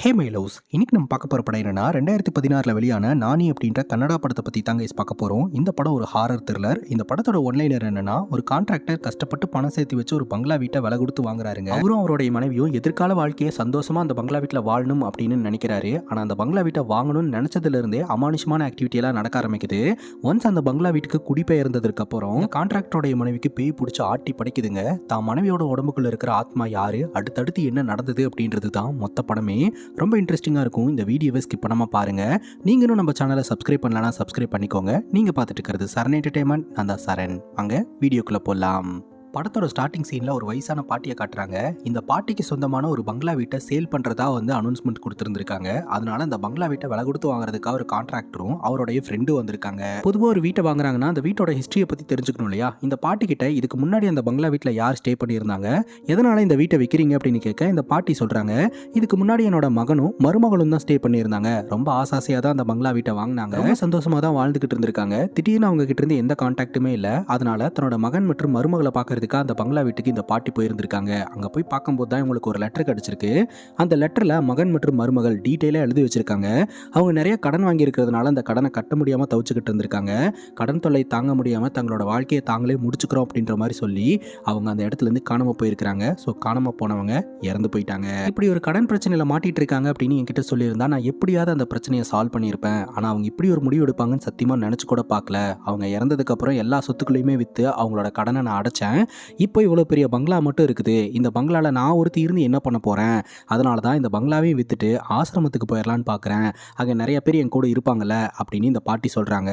Hey my loves, இன்னைக்கு நம்ம பார்க்க போகிற படம் என்னன்னா 2016 வெளியான நானி அப்படின்ற கன்னடா படத்தை பற்றி தாங்க பார்க்க போகிறோம். இந்த படம் ஒரு ஹாரர் த்ரில்லர். இந்த படத்தோட ஒன்லைனர் என்னன்னா, ஒரு கான்ட்ராக்டர் கஷ்டப்பட்டு பணம் சேர்த்து வச்சு ஒரு பங்களா வீட்டை விலை கொடுத்து வாங்குறாருங்க. அவரும் அவருடைய மனைவியும் எதிர்கால வாழ்க்கையை சந்தோஷமா அந்த பங்களா வீட்டில் வாழணும் அப்படின்னு நினைக்கிறாரு. ஆனால் அந்த பங்களா வீட்டை வாங்கணும்னு நினைச்சதுல இருந்தே அமானுஷமான ஆக்டிவிட்டி எல்லாம் நடக்க ஆரம்பிக்குது. ஒன்ஸ் அந்த பங்களா வீட்டுக்கு குடிபெயர்ந்ததுக்கு அப்புறம் கான்ட்ராக்டரோட மனைவிக்கு பேய் பிடிச்சி ஆட்டி படைக்குதுங்க. தான் மனைவியோட உடம்புக்குள்ள இருக்கிற ஆத்மா யாரு, அடுத்தடுத்து என்ன நடந்தது அப்படின்றது தான் மொத்த படமே. ரொம்ப இன்ட்ரெஸ்டிங்காக இருக்கும். இந்த வீடியோவை ஸ்கிப் பண்ணாமல் பாருங்கள். நீங்களும் நம்ம சேனலை சப்ஸ்கிரைப் பண்ணலன்னா சப்ஸ்கிரைப் பண்ணிக்கோங்க. நீங்கள் பார்த்துட்டு இருக்கிறது சரண் என்டர்டெயின்மெண்ட். நான் தான் சரண். அங்கே வீடியோக்குள்ளே போகலாம். படத்தோட ஸ்டார்டிங் சீனில் ஒரு வயசான பாட்டியை காட்டுறாங்க. இந்த பாட்டிக்கு சொந்தமான ஒரு பங்களா வீட்டை சேல் பண்ணுறதா அனௌன்ஸ்மெண்ட் கொடுத்துருந்துருக்காங்க. அதனால அந்த பங்களா வீட்டை விலை கொடுத்து வாங்குறதுக்காக ஒரு கான்ட்ராக்டரும் அவருடைய ஃப்ரெண்டும் வந்திருக்காங்க. பொதுவாக ஒரு வீட்டை வாங்குறாங்கன்னா அந்த வீட்டோட ஹிஸ்ட்ரியை பற்றி தெரிஞ்சுக்கணும் இல்லையா? இந்த பாட்டி கிட்ட இதுக்கு முன்னாடி அந்த பங்களா வீட்டில் யார் ஸ்டே பண்ணியிருந்தாங்க, எதனால இந்த வீட்டை விற்கிறீங்க அப்படின்னு கேட்க இந்த பாட்டி சொல்கிறாங்க, இதுக்கு முன்னாடி என்னோட மகனும் மருமகளும் தான் ஸ்டே பண்ணியிருந்தாங்க. ரொம்ப ஆசாசியாக தான் அந்த பங்களா வீட்டை வாங்கினாங்க. ரொம்ப சந்தோஷமாக தான் வாழ்ந்துகிட்டு இருந்திருக்காங்க. திடீர்னு அவங்க கிட்ட இருந்து எந்த கான்டாக்டுமே இல்லை. அதனால தன்னோட மகன் மற்றும் மருமகளை பார்க்கறது அந்த பங்களா வீட்டுக்கு இந்த பாட்டி போயிருந்திருக்காங்க. அங்க போய் பார்க்கும்போது தான் இவங்களுக்கு ஒரு லெட்டர் கிடைச்சிருக்கு. அந்த லெட்டர்ல மகன் மற்றும் மருமகள் டீட்டெயிலாக எழுதி வச்சிருக்காங்க. அவங்க நிறைய கடன் வாங்கி இருக்கிறதுனால அந்த கடனை கட்ட முடியாம தவிச்சுக்கிட்டு இருந்திருக்காங்க. கடன் தொல்லை தாங்க முடியாம தங்களோட வாழ்க்கையை தாங்களே முடிச்சுக்கிறோம் அப்படின்ற மாதிரி சொல்லி அவங்க அந்த இடத்துல இருந்து காணாம போயிருக்காங்க. ஸோ காணாம போனவங்க இறந்து போயிட்டாங்க. இப்படி ஒரு கடன் பிரச்சனையில மாட்டிட்டு இருக்காங்க அப்படின்னு என்கிட்ட சொல்லியிருந்தா நான் எப்படியாவது அந்த பிரச்சனையை சால்வ் பண்ணியிருப்பேன். ஆனா அவங்க இப்படி ஒரு முடிவு எடுப்பாங்கன்னு சத்தியமா நினைச்சு கூட பார்க்கல. அவங்க இறந்ததுக்கு அப்புறம் எல்லா சொத்துக்களையுமே வித்து அவங்களோட கடனை நான் அடைச்சேன். இப்போ இவ்வளோ பெரிய பங்களா மட்டும் இருக்குது. இந்த பங்களாவில் நான் ஒருத்தி இருந்து என்ன பண்ண போகிறேன்? அதனால தான் இந்த பங்களாவையும் விற்றுட்டு ஆசிரமத்துக்கு போயிடலான்னு பார்க்குறேன். அங்கே நிறைய பேர் என் கூட இருப்பாங்கல்ல அப்படின்னு இந்த பாட்டி சொல்கிறாங்க.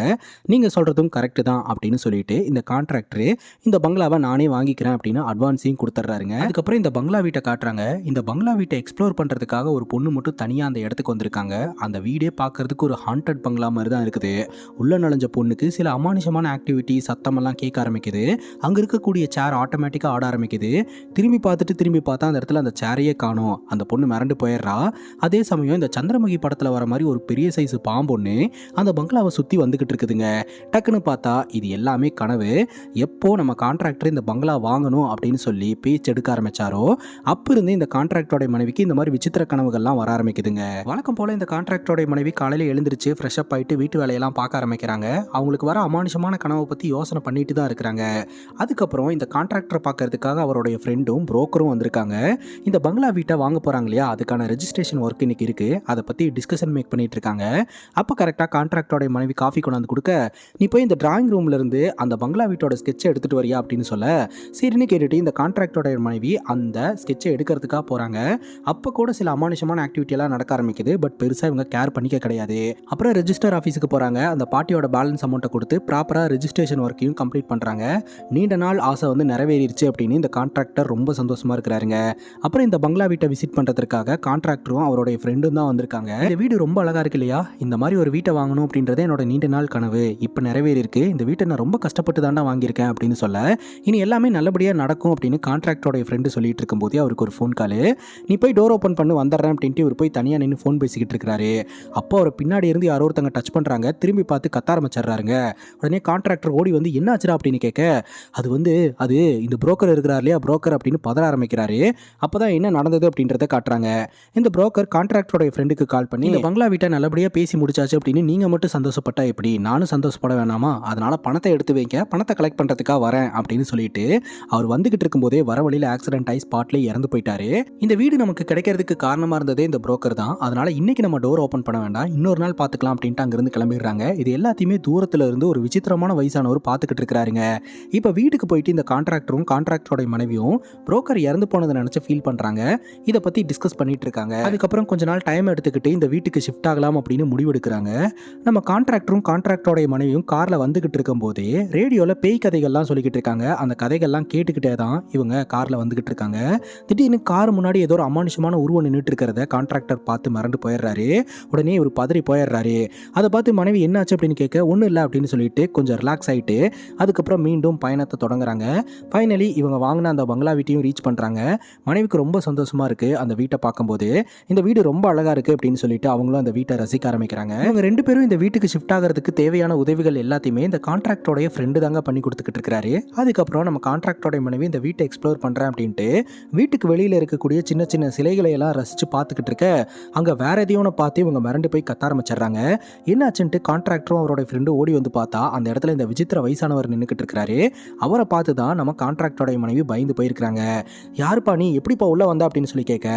நீங்கள் சொல்கிறதும் கரெக்டு தான் அப்படின்னு சொல்லிட்டு இந்த கான்ட்ராக்டரு இந்த பங்களாவை நானே வாங்கிக்கிறேன் அப்படின்னு அட்வான்ஸையும் கொடுத்துட்றாருங்க. அதுக்கப்புறம் இந்த பங்களா வீட்டை காட்டுறாங்க. இந்த பங்களா வீட்டை எக்ஸ்ப்ளோர் பண்ணுறதுக்காக ஒரு பொண்ணு மட்டும் தனியாக அந்த இடத்துக்கு வந்திருக்காங்க. அந்த வீடே பார்க்கறதுக்கு ஒரு ஹாண்டட் பங்களா மாதிரி தான் இருக்குது. உள்ள நுழைஞ்ச பொண்ணுக்கு சில அமானுஷமான ஆக்டிவிட்டி சத்தமெல்லாம் கேட்க ஆரம்பிக்குது. அங்கே இருக்கக்கூடிய சேர் ஆட்டோமேட்டிக்காக ஆட ஆரம்பிக்குது. திரும்பி பார்த்தா அந்த இடத்துல அந்த சேரையே காணோம். அந்த பொண்ணு மிரண்டு போயிடுறா. அதே சமயம் இந்த சந்திரமுகி படத்தில் வர மாதிரி ஒரு பெரிய சைஸ் பாம்பொண்ணு அந்த பங்களாவை சுற்றி வந்துகிட்டு இருக்குதுங்க. டக்குன்னு பார்த்தா இது எல்லாமே கனவு. எப்போ நம்ம கான்ட்ராக்டர் இந்த பங்களா வாங்கணும் அப்படின்னு சொல்லி பேச்சு எடுக்க ஆரம்பிச்சாரோ அப்போ இருந்து இந்த கான்ட்ராக்டரோட மனைவிக்கு இந்த மாதிரி விசித்திர கனவுகள்லாம் வர ஆரம்பிக்குதுங்க. வழக்கம் போல இந்த கான்ட்ராக்டரோட மனைவி காலையில் எழுந்திருச்சு ஃப்ரெஷ் அப் ஆகிட்டு வீட்டு வேலையெல்லாம் பார்க்க ஆரம்பிக்கிறாங்க. அவங்களுக்கு வர அமானுஷமான கனவை பற்றி யோசனை பண்ணிட்டு தான் இருக்கிறாங்க. அதுக்கப்புறம் இந்த கான்ட்ராக்டரை பார்க்கறதுக்காக அவருடைய ஃப்ரெண்டும் புரோக்கரும் வந்திருக்காங்க. இந்த பங்களா வீட்டை வாங்க போகிறாங்க இல்லையா, அதுக்கான ரெஜிஸ்ட்ரேஷன் ஒர்க் இன்னைக்கு இருக்குது. அதை பற்றி டிஸ்கஷன் மேக் பண்ணிட்டு இருக்காங்க. அப்போ கரெக்டாக கான்ட்ராக்டரோட மனைவி காஃபி கொண்டாந்து கொடுக்க, நீ போய் இந்த டிராயிங் ரூம்ல இருந்து அந்த பங்களா வீட்டோட ஸ்கெட்சை எடுத்துட்டு வரியா அப்படின்னு சொல்ல, சரின்னு கேட்டுட்டு இந்த கான்ட்ராக்டரோட மனைவி அந்த ஸ்கெட்சை எடுக்கிறதுக்காக போகிறாங்க. அப்போ கூட சில அமானுஷமான ஆக்டிவிட்டி எல்லாம் நடக்க ஆரம்பிக்குது. பட் பெருசாக இவங்க கேர் பண்ணிக்க கிடையாது. அப்புறம் ரெஜிஸ்டர் ஆஃபீஸுக்கு போகிறாங்க. அந்த பார்ட்டியோட பேலன்ஸ் அமௌண்ட்டை கொடுத்து ப்ராப்பராக ரெஜிஸ்ட்ரேஷன் ஒர்க்கையும் கம்ப்ளீட் பண்ணுறாங்க. நீண்ட நாள் ஆசை நிறைவேறிடுச்சு அப்படின்னு இந்த கான்ட்ராக்டர் ரொம்ப சந்தோஷமா இருக்கிறாருங்க. அப்புறம் இந்த பங்களா வீட்டை விசிட் பண்றதுக்காக கான்ட்ராக்டரும் அவருடைய ஃப்ரெண்டும் தான் வந்திருக்காங்க. இந்த வீடு ரொம்ப அழகா இருக்கு இல்லையா? இந்த மாதிரி ஒரு வீட்டை வாங்கணும் அப்படின்றதே என்னோட நீண்ட நாள் கனவு. இப்போ நிறைவேறி இருக்கு. இந்த வீட்டை நான் ரொம்ப கஷ்டப்பட்டு தாண்டா வாங்கியிருக்கேன் அப்படின்னு சொல்ல, இனி எல்லாமே நல்லபடியாக நடக்கும் அப்படின்னு கான்ட்ராக்டரோட ஃப்ரெண்டு சொல்லிட்டு இருக்கும்போது அவருக்கு ஒரு ஃபோன் கால். நீ போய் டோர் ஓப்பன் பண்ணி வந்துடுறேன் அப்படின்ட்டு இவர் போய் தனியாக நின்று ஃபோன் பேசிக்கிட்டு இருக்கிறாரு. அப்போ அவர் பின்னாடி இருந்து யாரோ ஒருத்தங்க டச் பண்ணுறாங்க. திரும்பி பார்த்து கத்த ஆரம்பிச்சிடுறாருங்க. உடனே கான்ட்ராக்டர் ஓடி வந்து என்ன ஆச்சுடா அப்படின்னு கேட்க, அது இந்த புரோக்கர் இருக்கிறார் இல்லையா, புரோக்கர் அப்படின்னு பதற ஆரம்பிக்கிறாரு. அப்பதான் என்ன நடந்தது அப்படின்றத காட்டுறாங்க. இந்த புரோக்கர் கான்ட்ராக்டரோட ஃப்ரெண்டுக்கு கால் பண்ணி, இந்த பங்களா வீட்டை நல்லபடியாக பேசி முடிச்சாச்சு அப்படின்னு நீங்க மட்டும் சந்தோஷப்பட்டா எப்படி, நானும் சந்தோஷப்பட வேணாமா? அதனால பணத்தை எடுத்து வைங்க, பணத்தை கலெக்ட் பண்றதுக்காக வரேன் அப்படின்னு சொல்லிட்டு அவர் வந்துகிட்டு இருக்கும்போதே வர வழியில் ஆக்சிடென்ட் ஆகி ஸ்பாட்ல இறந்து போயிட்டாரு. இந்த வீடு நமக்கு கிடைக்கிறதுக்கு காரணமா இருந்ததே இந்த புரோக்கர் தான். அதனால இன்னைக்கு நம்ம டோர் ஓப்பன் பண்ண வேண்டாம், இன்னொரு நாள் பார்த்துக்கலாம் அப்படின்ட்டு அங்கிருந்து கிளம்பிடுறாங்க. இது எல்லாத்தையுமே தூரத்துல இருந்து ஒரு விசித்திரமான வயசானவர் பார்த்துக்கிட்டு இருக்கிறாருங்க. இப்போ வீட்டுக்கு போயிட்டு இந்த கான்ட்ராக்டரும் கான்ட்ராக்டரோட மனைவியும் புரோக்கர் இறந்து போனதை நினைச்சு ஃபீல் பண்றாங்க. இதை பத்தி டிஸ்கஸ் பண்ணிட்டு இருக்காங்க. அதுக்கப்புறம் கொஞ்ச நாள் டைம் எடுத்துக்கிட்டு இந்த வீட்டுக்கு ஷிஃப்ட் ஆகலாம் அப்படின்னு முடிவெடுக்கிறாங்க. நம்ம கான்ட்ராக்டரும் கான்ட்ராக்டரோட மனைவியும் கார்ல வந்துகிட்டு இருக்கும் போதே ரேடியோல பேய் கதைகள்லாம் சொல்லிக்கிட்டு இருக்காங்க. அந்த கதைகள்லாம் கேட்டுக்கிட்டே தான் இவங்க கார்ல வந்துகிட்டு இருக்காங்க. திடீர்னு கார் முன்னாடி ஏதோ ஒரு அமானுஷமான உருவம் நின்றுட்டு இருக்கிறத கான்ட்ராக்டர் பார்த்து மறந்து போயிடுறாரு. உடனே இவர் பதறி போயிடுறாரு. அதை பார்த்து மனைவி என்னாச்சு அப்படின்னு கேட்க, ஒன்றும் இல்லை அப்படின்னு சொல்லிட்டு கொஞ்சம் ரிலாக்ஸ் ஆயிட்டு அதுக்கப்புறம் மீண்டும் பயணத்தை தொடங்குறாங்க. ஃபைனலி இவங்க வாங்கின அந்த பங்களா வீட்டையும் ரீச் பண்ணுறாங்க. மனைவிக்கு ரொம்ப சந்தோஷமாக இருக்குது அந்த வீட்டை பார்க்கும்போது. இந்த வீடு ரொம்ப அழகாக இருக்குது அப்படின்னு சொல்லிட்டு அவங்களும் அந்த வீட்டை ரசிக்க ஆரம்பிக்கிறாங்க. இவங்க 2 பேரும் இந்த வீட்டுக்கு ஷிஃப்ட் ஆகிறதுக்கு தேவையான உதவிகள் எல்லாத்தையுமே இந்த கான்ட்ராக்டோடைய ஃப்ரெண்டு தாங்க பண்ணி கொடுத்துக்கிட்டு இருக்காரு. அதுக்கப்புறம் நம்ம கான்ட்ராக்டோடைய மனைவி இந்த வீட்டை எக்ஸ்ப்ளோர் பண்ணுறேன் அப்படின்ட்டு வீட்டுக்கு வெளியில் இருக்கக்கூடிய சின்ன சின்ன சிலைகளை எல்லாம் ரசித்து பார்த்துக்கிட்டு இருக்க அங்கே வேற எதையும் பார்த்து இவங்க மிரண்டு போய் கத்த ஆரம்பிச்சிடுறாங்க. என்னாச்சுன்ட்டு கான்ட்ராக்டரும் அவரோட ஃப்ரெண்டு ஓடி வந்து பார்த்தா அந்த இடத்துல இந்த விசித்திர வயசானவர் நின்றுக்கிட்டு இருக்கிறாரு. அவரை பார்த்து தான் நம்ம கான்ட்ராக்டோடைய மனைவி பயந்து போயிருக்கிறாங்க. யாருப்பா நீ, எப்படிப்பா உள்ள வந்தா அப்படின்னு சொல்லி கேட்க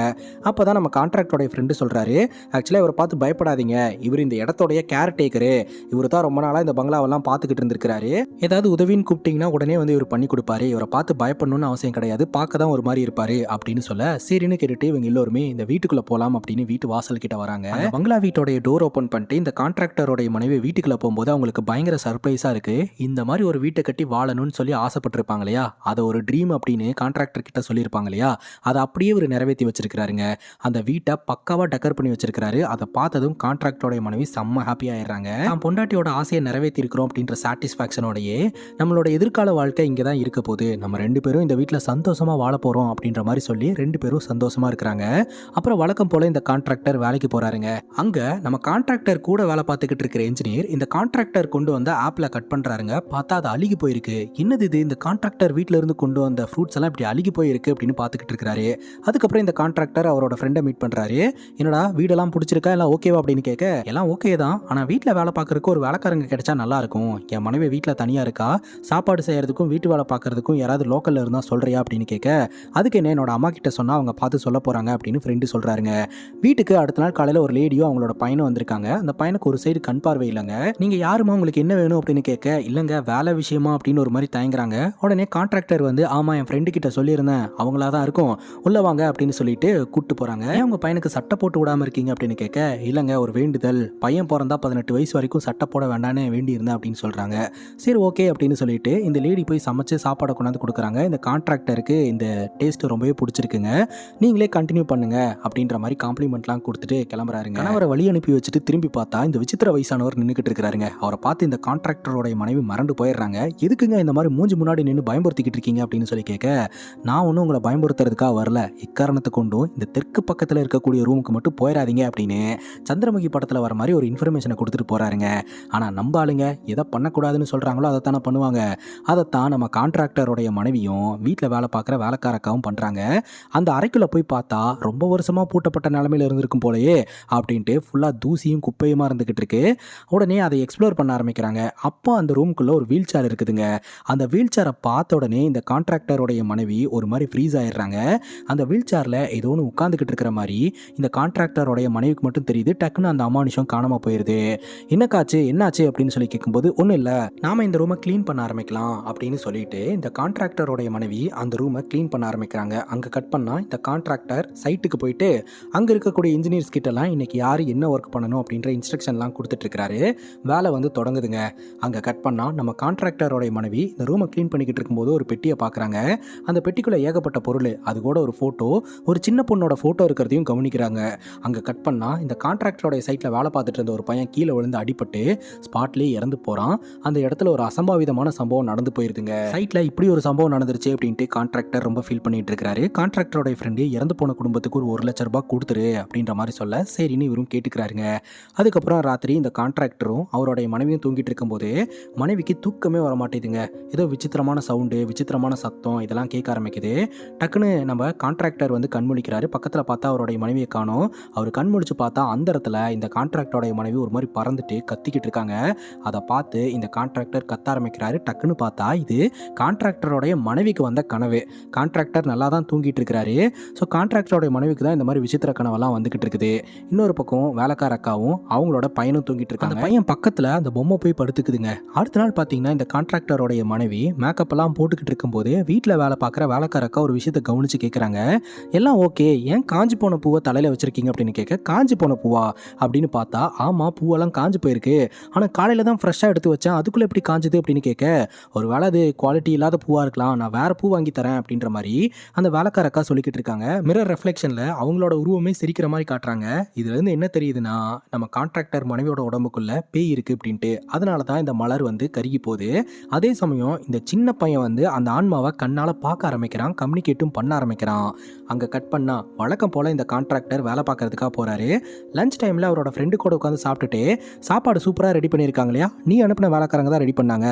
அப்போ தான் நம்ம கான்ட்ராக்டோடைய ஃப்ரெண்டு சொல்கிறாரு, ஆக்சுவலாக இவரை பார்த்து பயப்படாதீங்க, இவர் இந்த இடத்தோடைய கேர் டேக்கரு, இவர் தான் ரொம்ப நாளாக இந்த பங்களாவெல்லாம் பார்த்துக்கிட்டு இருந்திருக்கிறாரு, ஏதாவது உதவின்னு கூப்பிட்டீங்கன்னா உடனே வந்து இவர் பண்ணி கொடுப்பாரு, இவரை பார்த்து பயப்படணும்னு அவசியம் கிடையாது, பார்க்க தான் ஒரு மாதிரி இருப்பாரு அப்படின்னு சொல்ல சரின்னு கேட்டுட்டு இவங்க எல்லோருமே இந்த வீட்டுக்குள்ள போகலாம் அப்படின்னு வீட்டு வாசல் கிட்ட வராங்க. பங்களா வீட்டோடைய டோர் ஓப்பன் பண்ணிட்டு இந்த கான்ட்ராக்டரோடைய மனைவி வீட்டுக்குள்ள போகும்போது அவங்களுக்கு பயங்கர சர்ப்ரைஸா இருக்கு. இந்த மாதிரி ஒரு வீட்டை கட்டி வாழணும்னு சொல்லி ஆசைப்பட்டிருப்பாங்க இல்லையா, அதை ஒரு ட்ரீம் அப்படின்னு கான்ட்ராக்டர் கிட்ட சொல்லியிருப்பாங்க இல்லையா, அதை அப்படியே ஒரு நிறைவேற்றி வச்சிருக்காருங்க. அந்த வீட்டை பக்காவா டெக்கர் பண்ணி வச்சிருக்காரு. அதை பார்த்ததும் கான்ட்ராக்டரோட மனைவி செம்ம ஹாப்பி ஆயிடுறாங்க. நான் பொண்டாட்டியோட ஆசையை நிறைவேற்றி இருக்கிறோம் அப்படின்ற சாட்டிஸ்ஃபேக்ஷனோடயே நம்மளோட எதிர்கால வாழ்க்கை இங்கே தான் இருக்க போகுது, நம்ம 2 பேரும் இந்த வீட்டில் சந்தோஷமா வாழ போறோம் அப்படின்ற மாதிரி சொல்லி 2 பேரும் சந்தோஷமா இருக்கிறாங்க. அப்புறம் வழக்கம் போல இந்த கான்ட்ராக்டர் வேலைக்கு போறாருங்க. அங்க நம்ம கான்ட்ராக்டர் கூட வேலை பார்த்துக்கிட்டு இருக்கிற இன்ஜினியர் இந்த கான்ட்ராக்டர் கொண்டு வந்த ஆப்பிள கட் பண்றாருங்க. பார்த்தா அது அழுகி போயிருக்கு. என்னது இது, இந்த கான்ட்ராக்டர் வீட்ல இருந்து கொண்டு வந்த ஃப்ரூட்ஸ் எல்லாம் இப்படி அழுகி போயிருக்கு அப்படின்னு பார்த்துக்கிட்டு இருக்காரு. அதுக்கப்புறம் இந்த கான்ட்ராக்டர் அவரோட ஃப்ரெண்டை மீட் பண்றாரு. என்னடா வீடெல்லாம் பிடிச்சிருக்கா, எல்லாம் ஓகேவா அப்படின்னு கேட்க எல்லாம் ஓகே தான், ஆனா வீட்டில் வேலை பார்க்கறதுக்கு ஒரு வேலைக்காரங்க கிடைச்சா நல்லா இருக்கும், என் மனைவி வீட்டில் தனியா இருக்கா, சாப்பாடு செய்யறதுக்கும் வீட்டு வேலை பார்க்கறதுக்கும் யாராவது லோக்கல்ல இருந்தா சொல்றியா அப்படின்னு கேட்க அதுக்கு என்ன என்னோட அம்மா கிட்ட சொன்னா அவங்க பார்த்து சொல்ல போறாங்க அப்படின்னு ஃப்ரெண்டு சொல்றாருங்க. வீட்டுக்கு அடுத்த நாள் காலையில ஒரு லேடியும் அவங்களோட பையனும் வந்திருக்காங்க. அந்த பையனுக்கு ஒரு சைடு கண் பார்வை இல்லைங்க. நீங்க யாருமா, உங்களுக்கு என்ன வேணும் அப்படின்னு கேட்க இல்லங்க வேலை விஷயமா அப்படின்னு ஒரு மாதிரி தயங்குறாங்க. உடனே கான்ட்ராக்டர் வந்து ஆமா என் ஃப்ரெண்டு கிட்ட சொல்லியிருந்தேன், அவங்களா தான் இருக்கும், உள்ள வாங்க அப்படின்னு சொல்லிட்டு கூப்பிட்டு போறாங்க. உங்க பையனுக்கு சட்டை போட்டு விடாம இருக்கீங்க அப்படின்னு கேட்க இல்லங்க ஒரு வேண்டுதல், பையன் பிறந்தா 18 வயசு வரைக்கும் சட்டை போட வேண்டான்னு வேண்டி இருந்தேன் அப்படின்னு சொல்றாங்க. சரி ஓகே அப்படின்னு சொல்லிட்டு இந்த லேடி போய் சமைச்சு சாப்பாடை கொண்டாந்து கொடுக்குறாங்க. இந்த கான்ட்ராக்டருக்கு இந்த டேஸ்ட் ரொம்பவே பிடிச்சிருக்குங்க, நீங்களே கண்டினியூ பண்ணுங்க அப்படின்ற மாதிரி காம்ப்ளிமெண்ட்லாம் கொடுத்துட்டு கிளம்புறாருங்க. அவரை வழி அனுப்பி வச்சுட்டு திரும்பி பார்த்தா இந்த விசித்திர வயசானவர் நின்றுக்கிட்டு இருக்கிறாருங்க. அவரை பார்த்து இந்த கான்ட்ராக்டரோட மனைவி மறந்து போயிடுறாங்க. எதுக்குங்க இந்த மாதிரி மூஞ்சி முன்னாடி நின்று பயன்படுத்திக்கிட்டு இருக்கீங்க அப்படின்னு சொல்லி கேட்க நான் ஒன்றும் உங்களை பயன்படுத்துறதுக்காக வரல, இக்காரணத்தை கொண்டும் இந்த தெற்கு பக்கத்தில் இருக்கக்கூடிய ரூமுக்கு மட்டும் போயிடாதீங்க அப்படின்னு சந்திரமுகி படத்தில் வர மாதிரி ஒரு இன்ஃபர்மேஷனை கொடுத்துட்டு போறாருங்க. ஆனால் நம்ம ஆளுங்க எதை பண்ணக்கூடாதுன்னு சொல்றாங்களோ அதை தானே பண்ணுவாங்க. அதைத்தான் நம்ம கான்ட்ராக்டரோடைய மனைவியும் வீட்டில் வேலை பார்க்குற வேலைக்காரக்காவும் பண்ணுறாங்க. அந்த அறைக்குள்ளே போய் பார்த்தா ரொம்ப வருஷமாக பூட்டப்பட்ட நிலமையில இருந்திருக்கும் போலயே அப்படின்ட்டு ஃபுல்லாக தூசியும் குப்பையுமா இருந்துக்கிட்டு இருக்கு. உடனே அதை எக்ஸ்ப்ளோர் பண்ண ஆரம்பிக்கிறாங்க. அப்போ அந்த ரூமுக்குள்ளே ஒரு வீல் சேர் இருக்குதுங்க. அந்த வீல் சேரை பார்த்த உடனே இந்த கான்ட்ராக்டருடைய மனைவி ஒரு மாதிரி ஃப்ரீஸ் ஆயிடுறாங்க. அந்த வீல் சேரில் ஏதோ ஒன்று உட்காந்துக்கிட்டு இருக்கிற மாதிரி இந்த கான்ட்ராக்டருடைய மனைவிக்கு மட்டும் தெரியுது. டக்குன்னு அந்த அமானுஷம் காணாமல் போயிடுது. என்னக்காச்சு என்னாச்சு அப்படின்னு சொல்லி கேட்கும்போது ஒன்றும் இல்லை, நாம இந்த ரூமை க்ளீன் பண்ண ஆரம்பிக்கலாம் அப்படின்னு சொல்லிட்டு இந்த கான்ட்ராக்டருடைய மனைவி அந்த ரூமை க்ளீன் பண்ண ஆரம்பிக்கிறாங்க. அங்கே கட் பண்ணால் இந்த கான்ட்ராக்டர் சைட்டுக்கு போயிட்டு அங்கே இருக்கக்கூடிய இன்ஜினியர்ஸ் கிட்டலாம் இன்னைக்கு யார் என்ன ஒர்க் பண்ணணும் அப்படின்ற இன்ஸ்ட்ரக்ஷன்லாம் கொடுத்துட்டு இருக்காரு. வேலை வந்து தொடங்குதுங்க. அங்கே கட் பண்ணால் நம்ம கான்ட்ராக்டரோடைய மனைவி இந்த ரூமை க்ளீன் பண்ணிக்கிட்டு இருக்கும்போது ஒரு பெட்டியை பார்க்குறாங்க. அந்த பெட்டிக்குள்ளே ஏகப்பட்ட பொருள், அது கூட ஒரு ஃபோட்டோ, ஒரு சின்ன பொண்ணோட ஃபோட்டோ இருக்கிறதையும் கவனிக்கிறாங்க. அங்கே கட் பண்ணால் இந்த கான்ட்ராக்டரோடைய சைட்டில் வேலை பார்த்துட்டு இருந்த ஒரு பையன் கீழே விழுந்து அடிபட்டு ஸ்பாட்லேயே இறந்து போகிறான். அந்த இடத்துல ஒரு அசம்பாவிதமான சம்பவம் நடந்து போயிருதுங்க. சைட்டில் இப்படி ஒரு சம்பவம் நடந்துருச்சு அப்படின்ட்டு கான்ட்ராக்டர் ரொம்ப ஃபீல் பண்ணிட்டு இருக்காரு. கான்ட்ராக்டரோட ஃப்ரெண்டு இறந்து போன குடும்பத்துக்கு ஒரு 1 லட்ச ரூபாய் கொடுத்துரு அப்படின்ற மாதிரி சொல்ல சரின்னு இவரும் கேட்டுக்கிறாருங்க. அதுக்கப்புறம் ராத்திரி இந்த கான்ட்ராக்டரும் அவருடைய மனைவியும் தூங்கிட்டு இருக்கும்போது மனைவிக்கு தூக்கமே வர மாட்டேதுங்க. ஏதோ விசித்திரமான சவுண்டு, விசித்திரமான சத்தம் இதெல்லாம் கேட்க ஆரம்பிக்குது. டக்குன்னு நம்ம கான்ட்ராக்டர் வந்து கண்முழிக்கிறாரு. பக்கத்தில் பார்த்தா அவருடைய மனைவியை காணோம். அவர் கண்முழிச்சு பார்த்தா அந்த இடத்துல இந்த கான்ட்ராக்டரோட மனைவி ஒரு மாதிரி பறந்துட்டு கத்திக்கிட்டு இருக்காங்க. அதை பார்த்து இந்த கான்ட்ராக்டர் கத்த ஆரம்பிக்கிறாரு. டக்குன்னு பார்த்தா இது கான்ட்ராக்டரோடைய மனைவிக்கு வந்த கனவு. கான்ட்ராக்டர் நல்லா தான் தூங்கிட்டு இருக்கிறாரு. ஸோ கான்ட்ராக்டரோட மனைவிக்கு தான் இந்த மாதிரி விசித்திர கனவெல்லாம் வந்துகிட்டு இருக்குது. இன்னொரு பக்கம் வேலைக்கார அக்காவும் அவங்களோட பையனும் தூங்கிட்டு இருக்காங்க. அந்த பையன் பக்கத்தில் அந்த பொம்மை போய் படுத்துக்குதுங்க. அடுத்த நாள் பார்த்தீங்கன்னா இந்த கான்ட்ராக்டரோடைய மனைவி மேக்கப் எல்லாம் போட்டுக்கிட்டு இருக்கும்போது வீட்டில் வேலை பார்க்குற வேலைக்கார அக்கா ஒரு விஷயத்தை கவனிச்சு கேட்குறாங்க. எல்லாம் ஓகே, ஏன் காஞ்சி போன பூவை தலையில் வச்சிருக்கீங்க அப்படின்னு கேட்க காஞ்சி போன பூவா அப்படின்னு பார்த்தா ஆமாம் பூவெல்லாம் காஞ்சி போயிருக்கு, ஆனால் காலையில் தான் ஃப்ரெஷ்ஷாக எடுத்து வச்சேன், அதுக்குள்ளே எப்படி காஞ்சுது அப்படின்னு கேட்க ஒரு வேலை அது குவாலிட்டி இல்லாத பூவாக இருக்கலாம், நான் வேறு பூ வாங்கி தரேன் அப்படின்ற மாதிரி அந்த வேலைக்கார அக்கா சொல்லிக்கிட்டு இருக்காங்க. மிரர் ரெஃப்ளெக்ஷனில் அவங்களோட உருவமே சிரிக்கிற மாதிரி காட்டுறாங்க. இதுலேருந்து என்ன தெரியுதுன்னா நம்ம கான்ட்ராக்டர் மனைவியோட உடம்புக்குள்ள பேய் இருக்குது அப்படின்ட்டு. அதனால தான் இந்த மலர் வந்து கருகி போகுது. அதே சமயம் இந்த சின்ன பையன் வந்து அந்த ஆன்மாவை கண்ணால் பார்க்க ஆரம்பிக்கிறான், கம்யூனிகேட்டும் பண்ண ஆரம்பிக்கிறான். அங்கே கட் பண்ணா வழக்கம் போல் இந்த கான்ட்ராக்டர் வேலை பார்க்கறதுக்காக போகிறாரு. லஞ்ச் டைமில் அவரோட ஃப்ரெண்டு கூட உட்காந்து சாப்பிட்டுட்டு, சாப்பாடு சூப்பராக ரெடி பண்ணியிருக்காங்க இல்லையா, நீ அனுப்பின வேலைக்காரங்க தான் ரெடி பண்ணாங்க,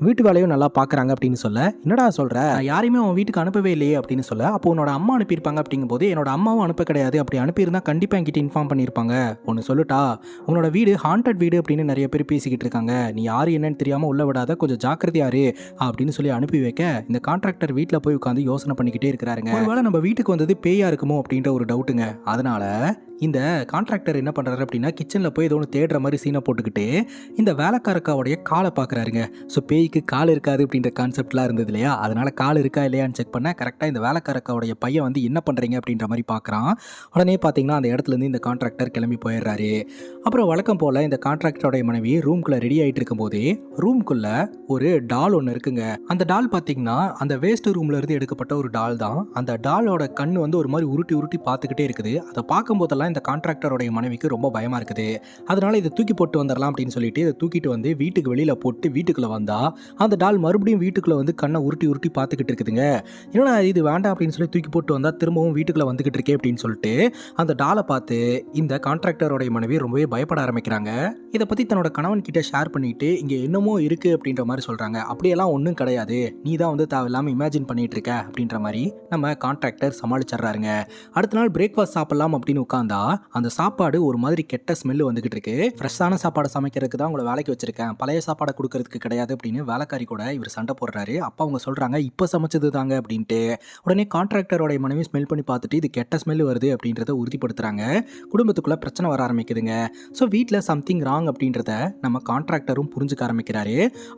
வீட்டு வேலையும் நல்லா பார்க்குறாங்க அப்படின்னு சொல்ல, என்னடா சொல்கிற, யாரையுமே அவன் வீட்டுக்கு அனுப்பவே இல்லையே அப்படின்னு சொல்ல, அப்போ உன்னோட அம்மா அனுப்பியிருப்பாங்க அப்படிங்கும்போது, என்னோட அம்மாவும் அனுப்ப கிடையாது, அப்படி அனுப்பியிருந்தா கண்டிப்பாக என்கிட்ட இன்ஃபார்ம் பண்ணியிருப்பாங்க. ஒன்று சொல்லுட்டா, உன்னோட வீடு ஹாண்டட் வீடு அப்படின்னு நிறைய பேர் பேசிக்கிட்டு இருக்காங்க, நீ யார் என்னன்னு தெரியாமல் உள்ள விடாத, கொஞ்சம் ஜாக்கிரதையாரு அப்படின்னு சொல்லி அனுப்பி வைக்க, இந்த கான்ட்ராக்டர் வீட்டில் போய் உட்காந்து யோசனை பண்ணிக்கிட்டே இருக்கிறாருங்க. ஒருவேளை நம்ம வீட்டுக்கு வந்தது பேயா இருக்குமோ அப்படின்ற ஒரு டவுட்டுங்க. அதனால இந்த கான்ட்ராக்டர் என்ன பண்ணுறாரு அப்படின்னா, கிச்சனில் போய் ஏதோ ஒன்று தேடுற மாதிரி சீனை போட்டுக்கிட்டு இந்த வேலைக்காரக்காவுடைய காலை பார்க்குறாருங்க. ஸோ பேய்க்கு கால் இருக்காது அப்படின்ற கான்செப்ட்லாம் இருந்தது இல்லையா, அதனால் கால் இருக்கா இல்லையான்னு செக் பண்ண கரெக்டாக இந்த வேலைக்காரக்காவுடைய பையன் வந்து என்ன பண்ணுறீங்க அப்படின்ற மாதிரி பார்க்குறான். உடனே பார்த்தீங்கன்னா அந்த இடத்துலேருந்து இந்த கான்ட்ராக்டர் கிளம்பி போயிடுறாரு. அப்புறம் வழக்கம் போல் இந்த கான்ட்ராக்டருடைய மனைவி ரூம்குள்ளே ரெடி ஆகிட்டு இருக்கும்போதே ரூம்குள்ளே ஒரு டால் ஒன்று இருக்குங்க. அந்த டால் பார்த்தீங்கன்னா அந்த வேஸ்ட் ரூம்லேருந்து எடுக்கப்பட்ட ஒரு டால் தான். அந்த டாலோட கண் வந்து ஒரு மாதிரி உருட்டி உருட்டி பார்த்துக்கிட்டே இருக்குது. அதை பார்க்கும்போதெல்லாம் இந்த கான்ட்ராக்டருடைய மனைவிக்கு ரொம்ப பயமா இருக்குது. அதனால இதை தூக்கி போட்டு வந்துடலாம் அப்படின்னு சொல்லிட்டு இதை தூக்கிட்டு வந்து வீட்டுக்கு வெளியில போட்டு வீட்டுக்குள்ள வந்தா அந்த டால் மறுபடியும் வீட்டுக்குள்ள வந்து கண்ணை உருட்டி உருட்டி பார்த்துக்கிட்டு இருக்குதுங்க. என்னடா இது வேண்டாம் அப்படின்னு சொல்லி தூக்கி போட்டு வந்தா திரும்பவும் வீட்டுக்குள்ள வந்துகிட்டு இருக்கே அப்படின்னு சொல்லிட்டு அந்த டாலை பார்த்து இந்த கான்ட்ராக்டருடைய மனைவி ரொம்பவே பயப்பட ஆரம்பிக்கிறாங்க. இதை பத்தி தன்னோட கணவன் கிட்ட ஷேர் பண்ணிட்டு இங்க என்னமோ இருக்கு அப்படின்ற மாதிரி சொல்றாங்க. அப்படியெல்லாம் ஒன்றும் கிடையாது, நீ தான் வந்து தேவையில்லாம இமேஜின் பண்ணிட்டு இருக்க அப்படின்ற மாதிரி நம்ம கான்ட்ராக்டர் சமாளிச்சிடுறாருங்க. அடுத்த நாள் பிரேக்ஃபாஸ்ட் சாப்பிடலாம் அப்படின்னு உட்காந்தா அந்த சாப்பாடு ஒரு மாதிரி கெட்ட ஸ்மெல் வந்துகிட்டு இருக்கு. ஃப்ரெஷ்ஷான சாப்பாடு சமைக்கிறதுக்கு தான் உங்களை வேலைக்கு வச்சிருக்கேன், பழைய சாப்பாடை கொடுக்கறதுக்கு கிடையாது அப்படின்னு வேலைக்காரி கூட இவர் சண்டை போடுறாரு. அப்போ அவங்க சொல்றாங்க இப்போ சமைச்சது தாங்க அப்படின்ட்டு. உடனே கான்ட்ராக்டரோட மனைவி ஸ்மெல் பண்ணி பார்த்துட்டு இது கெட்ட ஸ்மெல் வருது அப்படின்றத உறுதிப்படுத்துறாங்க. குடும்பத்துக்குள்ள பிரச்சனை வர ஆரம்பிக்குதுங்க. ஸோ வீட்டில் சம்திங் ராங் அப்படின்றத நம்ம கான்ட்ராக்டரும் புரிஞ்சுக்க ஆரம்பிக்கிறாரு.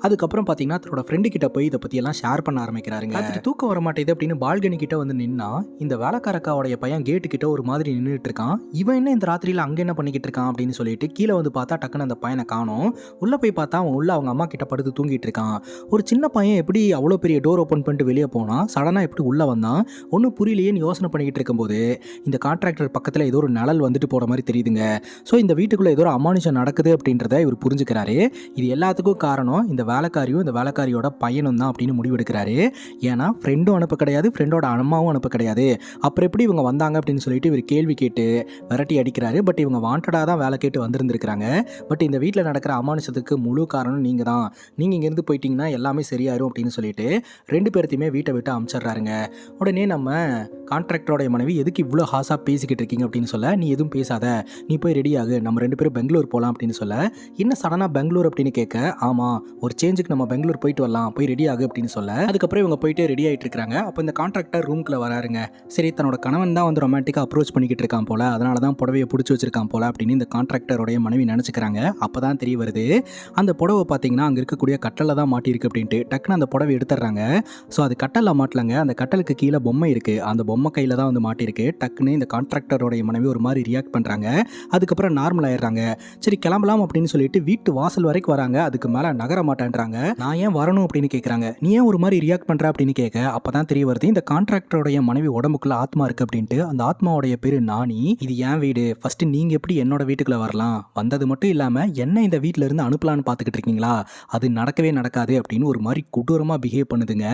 அதுக்கப்புறம் பார்த்தீங்கன்னா தன்னோட ஃப்ரெண்டு கிட்ட போய் இதை பத்தி எல்லாம் ஷேர் பண்ண ஆரம்பிக்கிறாருங்க. அது தூக்கம் வர மாட்டேது அப்படின்னு பால்கனி கிட்ட வந்து நின்னா இந்த வேலைக்காரக்காவுடைய பையன் கேட்டு கிட்ட ஒரு மாதிரி நின்றுட்டு இருக்கான். இவன் என்ன இந்த ராத்திரியில் அங்கே என்ன பண்ணிக்கிட்டு இருக்கான் அப்படின்னு சொல்லிட்டு கீழே வந்து பார்த்தா டக்குன்னு அந்த பையனை காணோம். உள்ளே போய் பார்த்தா அவன் உள்ள அவங்க அம்மா கிட்ட படுத்து தூங்கிட்டு இருக்கான். ஒரு சின்ன பையன் எப்படி அவ்வளோ பெரிய டோர் ஓப்பன் பண்ணிட்டு வெளியே போனால் சடனாக எப்படி உள்ளே வந்தான் ஒன்றும் புரியலையேன்னு யோசனை பண்ணிக்கிட்டு இருக்கும்போது இந்த கான்ட்ராக்டர் பக்கத்தில் ஏதோ ஒரு நிழல் வந்துட்டு போகிற மாதிரி தெரியுதுங்க. ஸோ இந்த வீட்டுக்குள்ளே ஏதோ ஒரு அமானுஷம் நடக்குது அப்படின்றத இவர் புரிஞ்சுக்கிறாரு. இது எல்லாத்துக்கும் காரணம் இந்த வேலைக்காரியும் இந்த வேலைக்காரியோட பையனும் தான் அப்படின்னு முடிவெடுக்கிறாரு. ஏன்னா ஃப்ரெண்டும் அனுப்ப கிடையாது, ஃப்ரெண்டோட அம்மாவும் அனுப்ப கிடையாது, அப்புறம் எப்படி இவங்க வந்தாங்க அப்படின்னு சொல்லிட்டு இவர் கேள்வி கேட்டு விரட்டி அடிக்கிறாரு. பட் இவங்க வாண்டடாக தான் வேலை கேட்டு வந்திருந்துருக்காங்க. பட் இந்த வீட்டில் நடக்கிற அமானுஷத்துக்கு முழு காரணம் நீங்கள் தான், நீங்கள் இங்கேருந்து போயிட்டீங்கன்னா எல்லாமே சரியாயிரும் அப்படின்னு சொல்லிட்டு ரெண்டு பேர்த்தையுமே வீட்டை விட்டு அனுப்பிச்சிடுறாருங்க. உடனே நம்ம கான்ட்ராக்டரோடைய மனைவி எதுக்கு இவ்வளோ ஹாஸாக பேசிக்கிட்டு இருக்கீங்க அப்படின்னு சொல்ல, நீ எதுவும் பேசாத, நீ போய் ரெடியாகு, நம்ம ரெண்டு பேரும் பெங்களூர் போகலாம் அப்படின்னு சொல்ல, என்ன சடனாக பெங்களூர் அப்படின்னு கேட்க, ஆமாம் ஒரு சேஞ்சுக்கு நம்ம பெங்களூர் போயிட்டு வரலாம், போய் ரெடியாகு அப்படின்னு சொல்ல, அதுக்கப்புறம் இவங்க போயிட்டு ரெடி ஆகிட்டு இருக்காங்க. அப்போ இந்த கான்ட்ராக்டர் ரூம்குள்ளே வராருங்க. சரி தன்னோட கணவன் தான் வந்து ரொமான்டிக்காக அப்ரோச் பண்ணிக்கிட்டு இருக்கான் போல, அதனால தான் புடவையை பிடிச்சி வச்சிருக்கான் போல அப்படின்னு இந்த கான்ட்ராக்டருடைய மனைவி நினச்சிக்கிறாங்க. அப்போ தான் தெரிய வருது அந்த புடவை பார்த்தீங்கன்னா அங்கே இருக்கக்கூடிய கட்டலில் தான் மாட்டியிருக்கு அப்படின்ட்டு. டக்குன்னு அந்த புடவை எடுத்துடுறாங்க. ஸோ அது கட்டலில் மாட்டலங்க, அந்த கட்டலுக்கு கீழே பொம்மை இருக்குது, அந்த பொம்மை கையில் தான் வந்து மாட்டியிருக்கு. டக்குன்னு இந்த கான்ட்ராக்டருடைய மனைவி ஒரு மாதிரி ரியாக்ட் பண்ணுறாங்க. அதுக்கப்புறம் நார்மல் ஆயிடுறாங்க. சரி கிளம்பலாம் அப்படின்னு சொல்லிட்டு வீட்டு வாசல் வரைக்கும் வராங்க. அதுக்கு மேலே நகர மாட்டேன்றாங்க. நான் ஏன் வரணும் அப்படின்னு கேட்குறாங்க. நீ ஏன் ஒரு மாதிரி ரியாக்ட் பண்ணுற அப்படின்னு கேட்க அப்போ தான் தெரிய வருது இந்த கான்ட்ராக்டருடைய மனைவி உடம்புக்குள்ள ஆத்மா இருக்குது அப்படின்ட்டு. அந்த ஆத்மாவுடைய பேர் நானி. இது ஏன் வீடு, ஃபஸ்ட்டு நீங்கள் எப்படி என்னோட வீட்டுக்குள்ளே வரலாம், வந்தது மட்டும் இல்லாமல் என்ன இந்த வீட்டில் இருந்து அனுப்பலான்னு பார்த்துக்கிட்டு இருக்கீங்களா, அது நடக்கவே நடக்காது அப்படின்னு ஒரு மாதிரி கொடூரமாக பிஹேவ் பண்ணுதுங்க.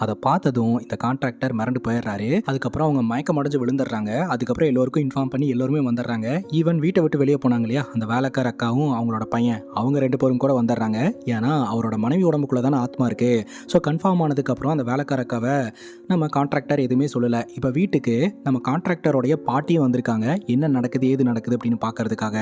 அதை பார்த்ததும் இந்த கான்ட்ராக்டர் மிரண்டு போயிடுறாரு. அதுக்கப்புறம் அவங்க மயக்கம் அடைஞ்சு விழுந்துடுறாங்க. அதுக்கப்புறம் எல்லோருக்கும் இன்ஃபார்ம் பண்ணி எல்லோருமே வந்துடுறாங்க. ஈவன் வீட்டை விட்டு வெளியே போனாங்க இல்லையா அந்த வேலைக்கார அக்காவும் அவங்களோட பையன், அவங்க ரெண்டு பேரும் கூட வந்துடுறாங்க. ஏன்னா அவரோட மனைவி உடம்புக்குள்ளே தானே ஆத்மா இருக்குது. ஸோ கன்ஃபார்ம் ஆனதுக்கப்புறம் அந்த வேலைக்கார அக்காவை நம்ம கான்ட்ராக்டர் எதுவுமே சொல்லலை. இப்போ வீட்டுக்கு நம்ம கான்ட்ராக்டருடைய பாட்டியும் வந்திருக்காங்க, என்ன நடக்குது ஏது நடக்குது அப்படின்னு பார்க்கறதுக்காக.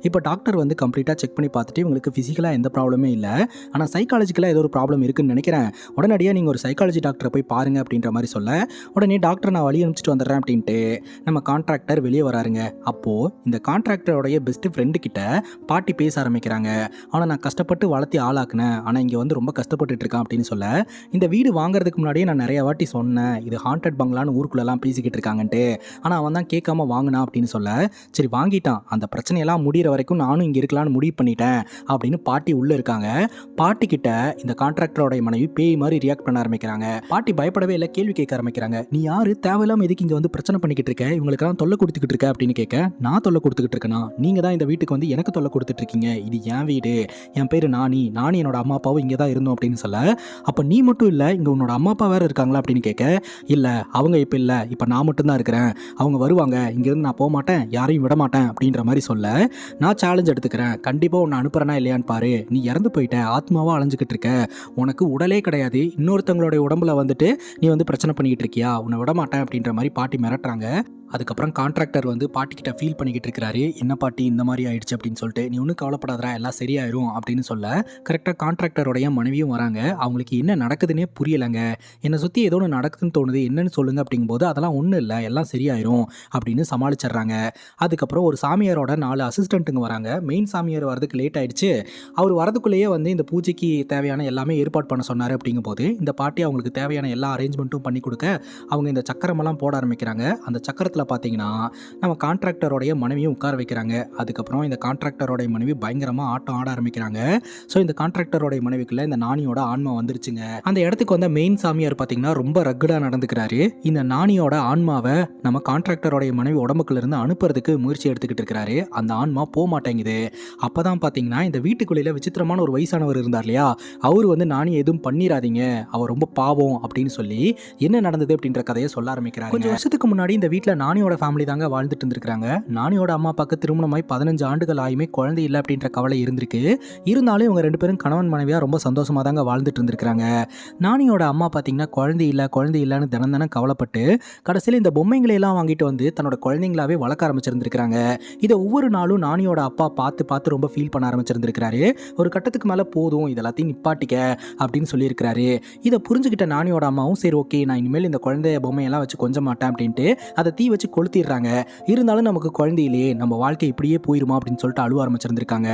இப்போ டாக்டர் வந்து கம்ப்ளீட்டாக செக் பண்ணி பார்த்துட்டு இவங்களுக்கு ஃபிசிக்கலாக எந்த ப்ராப்ளமே இல்லை, ஆனால் சைக்காலஜிக்கலாக ஏதோ ஒரு ப்ராப்ளம் இருக்குன்னு நினைக்கிறேன், உடனடியாக நீங்கள் ஒரு சைக்காலஜி டாக்டரை போய் பாருங்க அப்படின்ற மாதிரி சொல்ல, உடனே டாக்டர் நான் வழி அனுப்பிச்சிட்டு வந்துடுறேன் அப்படின்ட்டு நம்ம கான்ட்ராக்டர் வெளியே வராருங்க. அப்போது இந்த கான்ட்ராக்டருடைய பெஸ்ட் ஃப்ரெண்டு கிட்ட பாட்டி பேச ஆரம்பிக்கிறாங்க. அவனை நான் கஷ்டப்பட்டு வளர்த்தி ஆளாக்குனேன், ஆனால் இங்கே வந்து ரொம்ப கஷ்டப்பட்டுட்டு இருக்கான் அப்படின்னு சொல்ல, இந்த வீடு வாங்குறதுக்கு முன்னாடியே நான் நிறைய வாட்டி சொன்னேன் இது ஹாண்டட் பங்களான்னு ஊருக்குள்ளெல்லாம் பேசிக்கிட்டு இருக்காங்கன்ட்டு, ஆனால் அவன் தான் கேட்காம வாங்கினா அப்படின்னு சொல்ல, சரி வாங்கிட்டான், அந்த பிரச்சனையெல்லாம் முடிகிற வரைக்கும் நானும் இங்கே இருக்கலான்னு முடிவு பண்ணிட்டேன் அப்படின்னு பாட்டி உள்ளே இருக்காங்க. பாட்டி கிட்ட இந்த கான்ட்ராக்டரோட மனைவி பேய் மாதிரி ரியாக்ட் பண்ண ஆரம்பிக்கிறாங்க. பாட்டி பயப்படவே இல்லை, கேள்வி கேட்க ஆரம்பிக்கிறாங்க. நீ யாரு, தேவையில்லாம எதுக்கு இங்கே வந்து பிரச்சனை பண்ணிக்கிட்டு இருக்க, இவங்களுக்கெல்லாம் தொல்லை கொடுத்துக்கிட்டு இருக்க அப்படின்னு கேட்க, நான் தொல்லை கொடுத்துக்கிட்டு இருக்கேனா, நீங்கள் தான் இந்த வீட்டுக்கு வந்து எனக்கு தொல்லை கொடுத்துட்டு இருக்கீங்க, இது என் வீடு, என் பேர் நானி என்னோட அம்மா அப்பாவும் இங்கே தான் இருந்தோம் அப்படின்னு சொல்ல, அப்போ நீ மட்டும் இல்லை இங்கே உன்னோட அம்மா அப்பா வேறு இருக்காங்களா அப்படின்னு கேட்க, இல்லை அவங்க இப்போ இல்லை, இப்போ நான் மட்டும்தான் இருக்கிறேன், அவங்க வருவாங்க, இங்கேருந்து நான் போக மாட்டேன், யாரையும் விட மாட்டேன் அப்படின்ற மாதிரி சொல்ல, நான் சேலஞ்ச் எடுத்துக்கிறேன், கண்டிப்பாக உன்னை அனுப்புறேனா இல்லையான்னு பாரு, நீ இறந்து போயிட்ட, ஆத்மாவாக அலைஞ்சிக்கிட்டு இருக்க, உனக்கு உடலே கிடையாது, இன்னொருத்தவங்களுடைய உடம்புல வந்துட்டு நீ வந்து பிரச்சனை பண்ணிக்கிட்டு இருக்கியா, உன்னை விட மாட்டேன் அப்படின்ற மாதிரி பாட்டி மிரட்டுறாங்க. அதுக்கப்புறம் கான்ட்ராக்டர் வந்து பாட்டிக்கிட்ட ஃபீல் பண்ணிக்கிட்டு இருக்கிறாரு, என்ன பாட்டி இந்த மாதிரி ஆயிடுச்சு அப்படின்னு சொல்லிட்டு, நீ ஒன்றும் கவலைப்படாதரா, எல்லாம் சரியாயிரும் அப்படின்னு சொல்ல, கரெக்டாக கான்ட்ராக்டரோடைய மனைவியும் வராங்க. அவங்களுக்கு என்ன நடக்குதுன்னே புரியலைங்க, என்னை சுற்றி ஏதோ ஒன்று நடக்குதுன்னு தோணுது, என்னன்னு சொல்லுங்க அப்படிங்கும்போது, அதெல்லாம் ஒன்றும் இல்லை, எல்லாம் சரியாயிரும் அப்படின்னு சமாளிச்சிடுறாங்க. அதுக்கப்புறம் ஒரு சாமியாரோட 4 அசிஸ்டண்ட்டுங்க வராங்க. மெயின் சாமியார் வரதுக்கு லேட் ஆயிடுச்சு, அவர் வரதுக்குள்ளேயே வந்து இந்த பூஜைக்கு தேவையான எல்லாமே ஏற்பாடு பண்ண சொன்னார். அப்படிங்கும்போது இந்த பாட்டி அவங்களுக்கு தேவையான எல்லா அரேஞ்ச்மெண்ட்டும் பண்ணி கொடுக்க, அவங்க இந்த சக்கரமெல்லாம் போட ஆரம்பிக்கிறாங்க. அந்த சக்கரத்தில் பார்த்தீங்கன்னா நம்ம கான்ட்ராக்டரோடைய மனைவியும் உட்கார வைக்கிறாங்க. அதுக்கப்புறம் இந்த கான்ட்ராக்டரோடைய மனைவி பயங்கரமாக ஆட்டம் ஆட ஆரம்பிக்கிறாங்க. ஸோ இந்த கான்ட்ராக்டரோடைய மனைவிக்குள்ள இந்த நாணியோட ஆன்மா வந்துருச்சுங்க. அந்த இடத்துக்கு வந்த மெயின் சாமியார் பார்த்தீங்கன்னா ரொம்ப ரக்குடாக நடந்துக்கிறாரு. இந்த நாணியோட ஆன்மாவை நம்ம கான்ட்ராக்டரோடைய மனைவி உடம்புக்குள்ள இருந்து அனுப்புறதுக்கு முயற்சி எடுத்துக்கிட்டு இருக்கிறாரு. அந்த ஆன்மா போக மாட்டேங்குது. அப்பதான் பார்த்தீங்கன்னா இந்த வீட்டுக்குள்ளே விசித்திரமான ஒரு வயசானவர் இருந்தார் இல்லையா, அவர் வந்து நாணி எதுவும் பண்ணிடாதீங்க, அவர் ரொம்ப பாவம் அப்படின்னு சொல்லி என்ன நடந்தது அப்படின்ற கதையை சொல்ல ஆரம்பிக்கிறாங்க. கொஞ்சம் வருஷத்துக்கு முன்னாடி இந்த வீட்டில் நாணியோட ஃபேமிலி தாங்க வாழ்ந்துட்டு இருந்திருக்காங்க. நாணியோட அம்மா அப்பாவுக்கு திருமணமாய் 15 ஆண்டுகள் ஆயுமே குழந்தை இல்லை அப்படின்ற கவலை இருந்திருக்கு. இருந்தாலும் இவங்க 2 பேரும் கணவன் மனைவியாக ரொம்ப சந்தோஷமாக தாங்க வாழ்ந்துட்டு இருந்திருக்காங்க. நாணியோட அம்மா பார்த்தீங்கன்னா குழந்தை இல்லைன்னு தினம் கவலைப்பட்டு கடைசியில் இந்த பொம்மைங்களை எல்லாம் வாங்கிட்டு வந்து தன்னோட குழந்தைங்களாவே வளர்க்க ஆரம்பிச்சிருந்திருக்காங்க. இதை ஒவ்வொரு நாளும் நாணியோட அப்பா பார்த்து ரொம்ப ஃபீல் பண்ண ஆரம்பிச்சிருந்திருக்காரு. ஒரு கட்டத்துக்கு மேலே போதும், இதெல்லாத்தையும் நிப்பாட்டிக்க அப்படின்னு சொல்லியிருக்கிறாரு. இதை புரிஞ்சுக்கிட்ட நாணியோட அம்மாவும் சரி ஓகே, நான் இனிமேல் இந்த குழந்தைய பொம்மையெல்லாம் வச்சு கொஞ்ச மாட்டேன் அப்படின்ட்டு அதை தீ வச்சு கொளுத்திடுறாங்க. இருந்தாலும் நமக்கு குழந்தையிலேயே நம்ம வாழ்க்கை இப்படியே போயிருமா அப்படின்னு சொல்லிட்டு அழுவ ஆரம்பிச்சிருந்திருக்காங்க.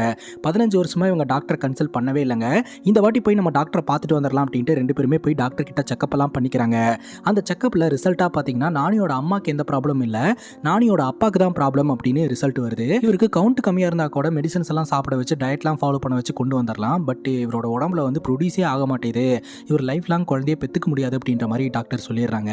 15 வருஷமா இவங்க டாக்டர் கன்சல்ட் பண்ணவே இல்லைங்க. இந்த வாட்டி போய் நம்ம டாக்டரை பார்த்துட்டு வந்துடலாம் அப்படின்ட்டு 2 பேருமே போய் டாக்டர் கிட்ட செக்அப் எல்லாம் பண்ணிக்கிறாங்க. அந்த செக்அப்ல ரிசல்ட்டாக பார்த்தீங்கன்னா நாணியோட அம்மாக்கு எந்த ப்ராப்ளம் இல்லை, நாணியோட அப்பாவுக்கு தான் ப்ராப்ளம் அப்படின்னு ரிசல்ட் வருது. இவருக்கு கவுண்ட் கம்மியாக இருந்தால் கூட மெடிசன்ஸ் எல்லாம் சாப்பிட வச்சு டயட்லாம் ஃபாலோ பண்ண வச்சு கொண்டு வந்துடலாம். பட் இவரோட உடம்புல வந்து ப்ரொடியூஸே ஆக மாட்டேது, இவர் லைஃப் லாங் குழந்தைய பெற்றுக்க முடியாது அப்படின்ற மாதிரி டாக்டர் சொல்லிடுறாங்க.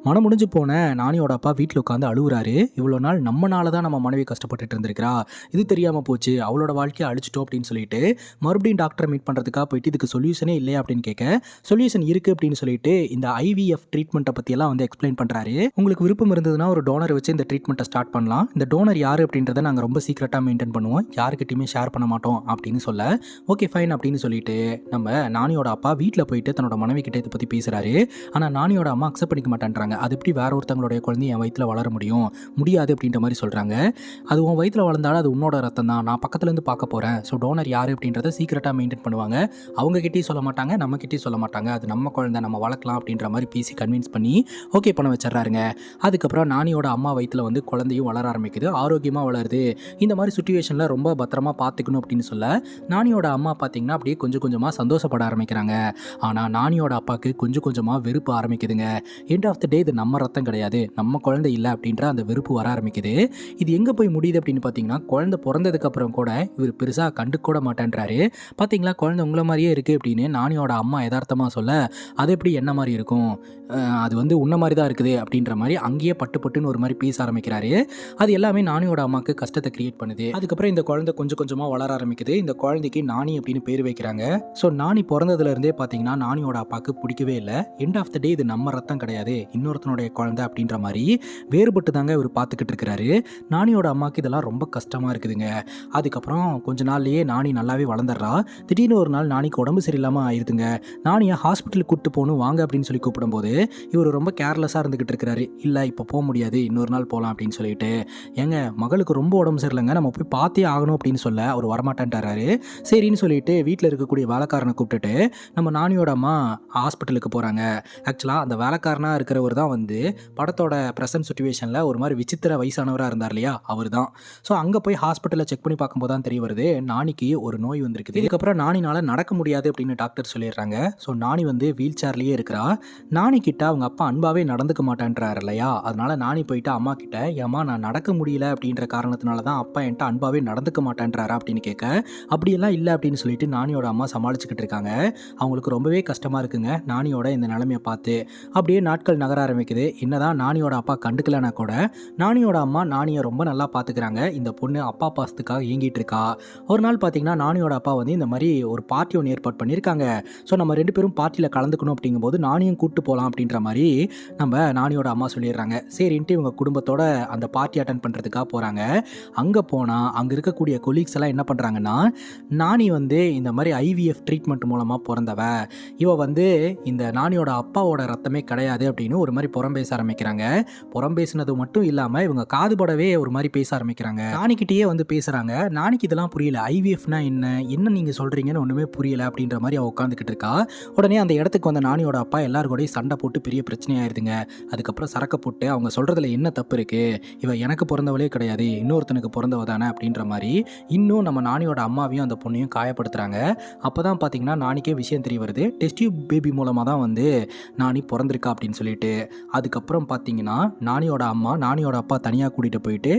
மனம் முடிஞ்சு போன நாணியோட அப்பா வீட்டில் உட்காந்து அழுகுறாரு. இவ்வளோ நாள் நம்மனால தான் நம்ம மனைவி கஷ்டப்பட்டுட்டு இருந்திருக்கிறா, இது தெரியாமல் போச்சு, அவளோட வாழ்க்கையை அழிச்சிட்டோம் அப்படின்னு சொல்லிட்டு மறுபடியும் டாக்டரை மீட் பண்ணுறதுக்காக போயிட்டு இதுக்கு சொல்யூஷனே இல்லையா அப்படின்னு கேட்க, சொல்யூஷன் இருக்குது அப்படின்னு சொல்லிட்டு இந்த IVF ட்ரீட்மெண்ட்டை பற்றியெல்லாம் வந்து எக்ஸ்பிளைன் பண்ணுறாரு. உங்களுக்கு விருப்பம் இருந்ததுன்னா ஒரு டோனரை வச்சு இந்த ட்ரீட்மெண்ட்டை ஸ்டார்ட் பண்ணலாம், இந்த டோனர் யார் அப்படின்றத நாங்கள் ரொம்ப சீக்கிரட்டாக மெயின்டைன் பண்ணுவோம், யாருக்கிட்டையுமே ஷேர் பண்ண மாட்டோம் அப்படின்னு சொல்ல, ஓகே ஃபைன் அப்படின்னு சொல்லிட்டு நம்ம நாணியோட அப்பா வீட்டில் போயிட்டு தன்னோட மனைவி கிட்ட இதை பற்றி பேசுகிறாரு. ஆனால் நாணியோட அம்மா அக்செப்ட் பண்ணிக்க மாட்டேன்றாங்க. அது எப்படி வேற ஒருத்தவங்களுடைய குழந்தை என் வயிற்றில் வளர முடியாது அப்படின்ற மாதிரி சொல்கிறாங்க. அது உன் வயிற்றில் வளர்ந்தாலும் அது உன்னோட ரத்தம் தான், நான் பக்கத்துலேருந்து பார்க்க போகிறேன், ஸோ டோனர் யார் அப்படின்றத சீக்கிரட்டாக மெயின்டைன் பண்ணுவாங்க, அவங்ககிட்டயும் சொல்ல மாட்டாங்க, நம்மகிட்டயும் சொல்ல மாட்டாங்க, அது நம்ம குழந்தை, நம்ம வளர்க்கலாம் அப்படின்ற மாதிரி பேசி கன்வின்ஸ் பண்ணி ஓகே பண்ண வச்சிடறாருங்க. அதுக்கப்புறம் நாணியோட அம்மா வயிற்றில் வந்து குழந்தையும் வளர ஆரம்பிக்குது, ஆரோக்கியமாக வளருது. இந்த மாதிரி சுச்சுவேஷனில் ரொம்ப பத்திரமா பார்த்துக்கணும் அப்படின்னு சொல்ல நாணியோட அம்மா பார்த்தீங்கன்னா அப்படியே கொஞ்சம் கொஞ்சமாக சந்தோஷப்பட ஆரம்பிக்கிறாங்க. ஆனால் நாணியோட அப்பாவுக்கு கொஞ்சம் கொஞ்சமாக வெறுப்பு ஆரம்பிக்குதுங்க. எண்ட் ஆஃப் த டே இது நம்ம ரத்தம் கிடையாது, நம்ம குழந்தை இல்லை அப்படின்ற அந்த வெறுப்பு வர ஆரம்பிக்குது. இது எங்கே போய் முடியுது அப்படின்னு பார்த்தீங்கன்னா, குழந்தை பிறந்ததுக்கப்புறம் கூட இவர் பெருசாக கண்டுக்கூட மாட்டேன்றாரு. பார்த்தீங்களா குழந்தை உங்களை மாதிரியே இருக்குது அப்படின்னு நாணியோட அம்மா யதார்த்தமாக சொல்ல, அது எப்படி என்ன மாதிரி இருக்கும், அது வந்து உன்ன மாதிரி தான் இருக்குது அப்படின்ற மாதிரி அங்கேயே பட்டுன்னு ஒரு மாதிரி பேச ஆரம்பிக்கிறாரு. அது எல்லாமே நாணியோட அம்மாவுக்கு கஷ்டத்தை கிரியேட் பண்ணுது. அதுக்கப்புறம் இந்த குழந்தை கொஞ்சம் கொஞ்சமாக வளர ஆரம்பிக்குது. இந்த குழந்தைக்கு நாணி அப்படின்னு பேர் வைக்கிறாங்க. ஸோ நாணி பிறந்ததுலேருந்தே பார்த்தீங்கன்னா நாணியோட அப்பாவுக்கு பிடிக்கவே இல்லை. எண்ட் ஆஃப் த டே இது நம்ம ரத்தம் கிடையாது, இன்னொருத்தனுடைய குழந்தை அப்படின்ற மாதிரி வேறுபட்டு தாங்க இவர் பார்த்துக்கிட்டு இருக்கிறாரு. நாணியோட அம்மாவுக்கு இதெல்லாம் ரொம்ப கஷ்டமாக இருக்குதுங்க. அதுக்கப்புறம் கொஞ்ச நாள்லேயே நாணி நல்லாவே வளர்ந்துடுறா. திடீர்னு ஒரு நாள் நாணிக்கு உடம்பு சரியில்லாமல் ஆயிடுதுங்க. நாணியை ஹாஸ்பிட்டலுக்கு கூப்பிட்டு போகணும் வாங்க அப்படின்னு சொல்லி கூப்பிடும்போது இவர் ரொம்ப கேர்லெஸ்ஸாக இருந்துக்கிட்டு இருக்கிறாரு. இல்லை இப்போ போக முடியாது, இன்னொரு நாள் போகலாம் அப்படின்னு சொல்லிட்டு, ஏங்க மகளுக்கு ரொம்ப உடம்பு சரியில்லைங்க, நம்ம போய் பார்த்தே ஆகணும் அப்படின்னு சொல்ல அவர் வரமாட்டேன்ட்டாரு. சரின்னு சொல்லிட்டு வீட்டில் இருக்கக்கூடிய வேலைக்காரனை கூப்பிட்டுட்டு நம்ம நாணியோட அம்மா ஹாஸ்பிட்டலுக்கு போகிறாங்க. ஆக்சுவலாக அந்த வேலைக்காரனாக இருக்கிறவர் தான் வந்து படத்தோட ப்ரெசன்ட் சுச்சுவேஷன் சிச்சுவேஷனில் ஒரு மாதிரி விசித்திர வயசானவராக இருந்தார் இல்லையா, அவர் தான். ஸோ அங்கே போய் ஹாஸ்பிட்டலில் செக் பண்ணி பார்க்கும்போது தான் தெரிய வருது, நானிக்கு ஒரு நோய் வந்திருக்குது. இதுக்கப்புறம் நானினால் நடக்க முடியாது அப்படின்னு டாக்டர் சொல்லிடுறாங்க. ஸோ நானி வந்து வீல் சேர்லேயே இருக்கிறா. நானி கிட்ட அவங்க அப்பா அன்பாவே நடந்துக்க மாட்டேன்றாரு இல்லையா, அதனால நானி போயிட்டு அம்மா கிட்ட, ஏம்மா நான் நடக்க முடியல அப்படின்ற காரணத்தினால தான் அப்பா என்கிட்ட அன்பாவே நடந்துக்க மாட்டேன்றாரா அப்படின்னு கேட்க, அப்படியெல்லாம் இல்லை அப்படின்னு சொல்லிட்டு நானியோட அம்மா சமாளிச்சுக்கிட்டு இருக்காங்க. அவங்களுக்கு ரொம்பவே கஷ்டமாக இருக்குங்க நானியோட இந்த நிலைமையை பார்த்து. அப்படியே நாட்கள் நகர ஆரம்பிக்குது. என்னதான் நானியோட அப்பா கண்டுக்கலனா கூட நானியோட அம்மா நானியை ரொம்ப நல்லா பார்த்துக்கிறாங்க. இந்த பொண்ணு அப்பா பாசத்துக்காக ஏங்கிட்டு இருக்கா. ஒரு நாள் பார்த்தீங்கன்னா நானியோட அப்பா வந்து இந்த மாதிரி ஒரு பார்ட்டி ஒன்று ஏற்பாடு பண்ணியிருக்காங்க. ஸோ நம்ம 2 பேரும் பார்ட்டியில் கலந்துக்கணும் அப்படிங்கும்போது நானியும் கூப்பிட்டு போகலாம் அப்படின்ற மாதிரி நம்ம நானியோட அம்மா சொல்லிடுறாங்க. சரின்ட்டு இவங்க குடும்பத்தோட அந்த பார்ட்டி அட்டன் பண்ணுறதுக்காக போகிறாங்க. அங்கே போனால் அங்கே இருக்கக்கூடிய கொலீக்ஸ் எல்லாம் என்ன பண்ணுறாங்கன்னா, நானி வந்து இந்த மாதிரி ஐவிஎஃப் ட்ரீட்மெண்ட் மூலமாக பிறந்தவ, இவ வந்து இந்த நானியோட அப்பாவோட ரத்தமே கிடையாது அப்படின்னு ஒரு மாதிரி புறம் பேச ஆரம்பிக்கிறாங்க. புறம் பேசினது மட்டும் இல்லாமல் இவங்க காதுபடவே ஒரு மாதிரி பேச ஆரம்பிக்கிறாங்க. நானிக்கிட்டேயே வந்து பேசுகிறாங்க. நானிக்கு இதெல்லாம் புரியல. ஐவிஎஃப்னா என்ன நீங்கள் சொல்கிறீங்கன்னு ஒன்றுமே புரியல அப்படின்ற மாதிரி அவள் உட்காந்துக்கிட்டு இருக்கா. உடனே அந்த இடத்துக்கு வந்த நானியோட அப்பா எல்லாருக்கூடயும் சண்டை போட்டு பெரிய பிரச்சனையாயிருதுங்க. அதுக்கப்புறம் சரக்க போட்டு அவங்க சொல்கிறதுல என்ன தப்பு இருக்குது, இவ எனக்கு பிறந்தவளே கிடையாது, இன்னொருத்தனுக்கு பிறந்தவ தானே அப்படின்ற மாதிரி இன்னும் நம்ம நானியோட அம்மாவையும் அந்த பொண்ணையும் காயப்படுத்துகிறாங்க. அப்போ தான் பார்த்தீங்கன்னா நானிக்கே விஷயம் தெரிய வருது, டெஸ்ட் டியூப் பேபி மூலமாக தான் வந்து நானி பிறந்திருக்கா அப்படின்னு சொல்லிட்டு. அதுக்கப்புறம் பார்த்தீங்கன்னா நானியோட அம்மா நானியோட அப்பா தனியாக கூட்டிகிட்டு போயிட்டு